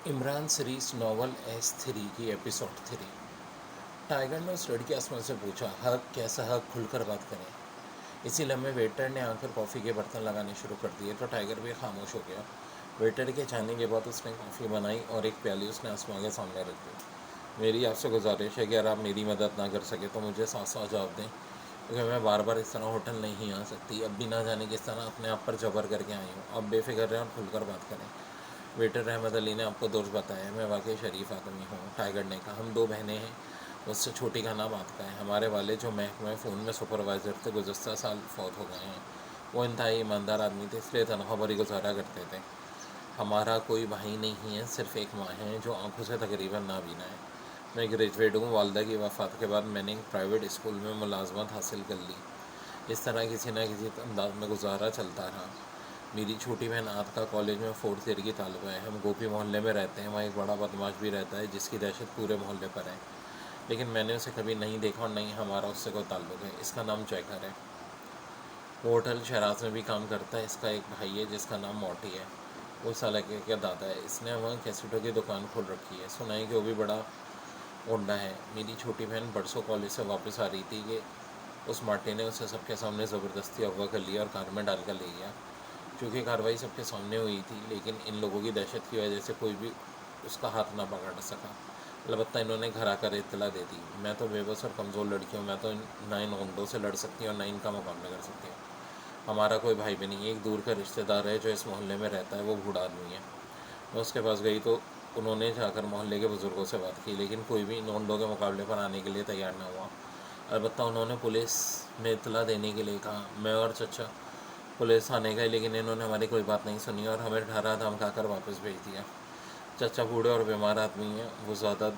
Imran series novel S3 की episode 3। Tiger ने उस लड़की आसमान से पूछा, हक कैसा हक, खुलकर बात करें। इसी लम्हे वेटर ने आकर कॉफ़ी के बर्तन लगाने शुरू कर दिए तो टाइगर भी खामोश हो गया। वेटर के जाने के बाद उसने कॉफ़ी बनाई और एक प्याली उसने आसमान के सामने रख दी। मेरी आपसे गुजारिश है कि अगर आप मेरी मदद ना कर सके तो मुझे साफ साफ जवाब दें, क्योंकि मैं बार बार इस तरह होटल नहीं आ सकती। अब भी ना जाने किस तरह अपने आप पर जबर करके आई हूँ। अब बेफिक्र रहें और खुलकर बात करें। वेटर अहमद अली ने आपको दोस्त बताया, मैं वाकई शरीफ आदमी हूँ। टाइगर ने कहा, हम दो बहनें हैं, उससे छोटी का नाम आतिका है। हमारे वाले जो महकमे फ़ोन में सुपरवाइज़र थे गुज़श्ता साल फौत हो गए हैं। वो इंतहाई ईमानदार आदमी थे, इसलिए तनख्वाह भरी गुजारा करते थे। हमारा कोई भाई नहीं है, सिर्फ एक माँ है जो आंखों से तकरीबन नाबीना है। मैं ग्रेजुएट हूँ। वालदा की वफ़ात के बाद मैंने एक प्राइवेट स्कूल में मुलाजमत हासिल कर ली। इस तरह किसी न किसी अंदाज में गुजारा चलता रहा। मेरी छोटी बहन आतिका कॉलेज में 4th ईयर की तालिबा है। हम गोपी मोहल्ले में रहते हैं। वहाँ एक बड़ा बदमाश भी रहता है जिसकी दहशत पूरे मोहल्ले पर है, लेकिन मैंने उसे कभी नहीं देखा और नहीं हमारा उससे कोई ताल्लुक़ है। इसका नाम जैकर है। वो होटल शराज में भी काम करता है। इसका एक भाई है जिसका नाम मोटी है। वो साला के दादा है। इसने वहाँ कैसेटों की दुकान खोल रखी है। सुना है कि वो भी बड़ा ओंडा है। मेरी छोटी बहन परसों कॉलेज से वापस आ रही थी कि उस माटी ने उसे सबके सामने ज़बरदस्ती अगवा कर लिया और कार में डाल कर ले गया। चूँकि कार्रवाई सबके सामने हुई थी, लेकिन इन लोगों की दहशत की वजह से कोई भी उसका हाथ ना पकड़ सका। अलबत्ता इन्होंने घर आकर इत्तला दे दी। मैं तो बेबस और कमज़ोर लड़की हूँ। मैं तो ना इन ओंडों से लड़ सकती हूँ और ना इनका मुकाबला कर सकती हूँ। हमारा कोई भाई भी नहीं है। एक दूर का रिश्तेदार है जो इस मोहल्ले में रहता है। वो बूढ़ा आदमी है। मैं उसके पास गई तो उन्होंने जाकर मोहल्ले के बुज़ुर्गों से बात की, लेकिन कोई भी इन ओंडों के मुकाबले पर आने के लिए तैयार ना हुआ। अलबत्ता उन्होंने पुलिस में इत्तला देने के लिए कहा। मैं और चचा पुलिस आने गए, लेकिन इन्होंने हमारी कोई बात नहीं सुनी और हमें ढारा धमकाकर वापस भेज दिया। चचा बूढ़े और बीमार आदमी हैं। वो ज़्यादा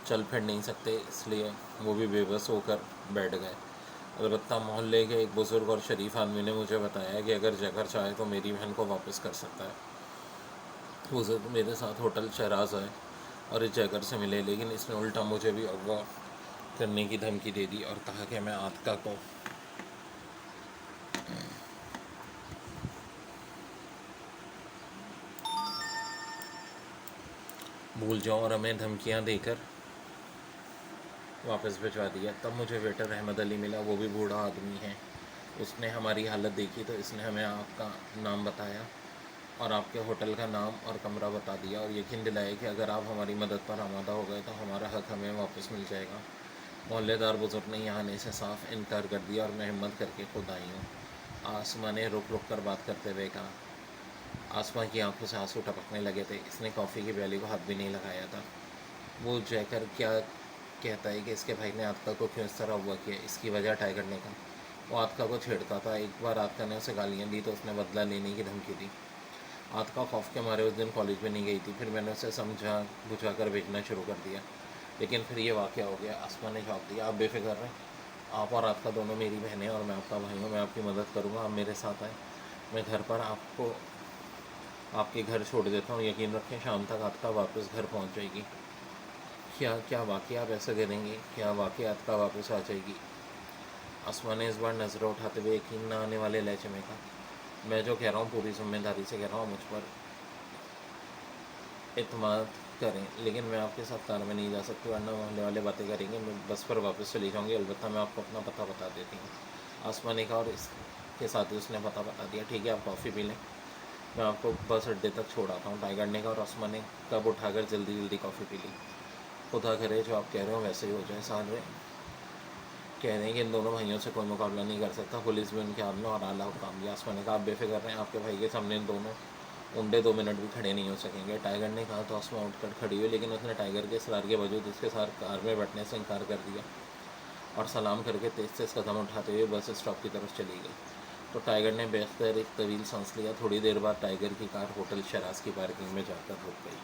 चल फिर नहीं सकते, इसलिए वो भी बेबस होकर बैठ गए। अलबत्ता मोहल्ले के एक बुज़ुर्ग और शरीफ आदमी ने मुझे बताया कि अगर जगर चाहे तो मेरी बहन को वापस कर सकता है। बुज़ुर्ग मेरे साथ होटल शहराज आए और इस जगर से मिले, लेकिन इसने उल्टा मुझे भी अगवा करने की धमकी दे दी और कहा कि मैं आतिका को भूल जाऊँ और हमें धमकियाँ देकर वापस भिजवा दिया। तब मुझे वेटर अहमद अली मिला। वो भी बूढ़ा आदमी है। उसने हमारी हालत देखी तो इसने हमें आपका नाम बताया और आपके होटल का नाम और कमरा बता दिया और यकीन दिलाया कि अगर आप हमारी मदद पर आमादा हो गए तो हमारा हक हमें वापस मिल जाएगा। मोहल्लेदार बुजुर्ग ने यहाँ आने से साफ इनकार कर दिया और मैं हिम्मत करके खुद आई हूँ। आसमा ने रुक रुक कर बात करते हुए कहा। आसमा की आंखों से आंसू टपकने लगे थे। इसने कॉफ़ी की प्याली को हाथ भी नहीं लगाया था। वो जयकर क्या कहता है कि इसके भाई ने आतिका को क्यों इस तरह हुआ किया, इसकी वजह टाइगर ने कहा। वो आतिका को छेड़ता था। एक बार आतिका ने उसे गालियाँ दी तो उसने बदला लेने की धमकी दी। आतिका खौफ के मारे उस दिन कॉलेज में नहीं गई थी। फिर मैंने उसे समझा बुझा कर भेजना शुरू कर दिया, लेकिन फिर ये वाक़या हो गया। आसमा ने जवाब दिया, आप बेफिक्र रहें। आप और आतिका दोनों मेरी बहनें और मैं आपका भाई हूँ। मैं आपकी मदद करूँगा। आप मेरे साथ आएँ। मैं घर पर आपको आपके घर छोड़ देता हूँ। यकीन रखें, शाम तक आतिका वापस घर पहुँच जाएगी। क्या वाकई आप ऐसा करेंगे? क्या वाकई आतिका वापस आ जाएगी? आसमा ने इस बार नज़रें उठाते हुए यकीन न आने वाले लहजे में कहा, मैं जो कह रहा हूँ पूरी जिम्मेदारी से कह रहा हूँ, मुझ पर एतमाद करें। लेकिन मैं आपके साथ कार में नहीं जा सकती, वरना मोहल्ले वाले बातें करेंगे। मैं बस पर वापस चली जाऊँगी। अलबत्ता मैं आपको अपना पता बता देती हूँ। आसमा ने कहा और इसके साथ ही उसने पता बता दिया। ठीक है, आप कॉफ़ी पी लें, मैं आपको बस अड्डे तक छोड़ आता हूँ। टाइगर ने कहा और आसमा ने कब उठाकर जल्दी जल्दी कॉफ़ी पी ली। खुदा करे जो आप कह रहे हो वैसे ही हो जाए। सारे कह रहे हैं कि इन दोनों भाइयों से कोई मुकाबला नहीं कर सकता। पुलिस भी उनके हाथ में और आला हुकाम भी। आसमा ने कहा, आप बेफिक्र रहें, आपके भाई के सामने इन दोनों उंडे 2 मिनट भी खड़े नहीं हो सकेंगे। टाइगर ने कहा तो आसमा उठकर खड़ी हुई, लेकिन उसने टाइगर के इसरार के बावजूद उसके साथ कार में बैठने से इनकार कर दिया और सलाम करके तेज़ तेज़ कदम उठाते हुए बस स्टॉप की तरफ चली गई। तो टाइगर ने बेख्तर एक तवील सांस लिया। थोड़ी देर बाद टाइगर की कार होटल शराज की पार्किंग में जाकर रुक गई।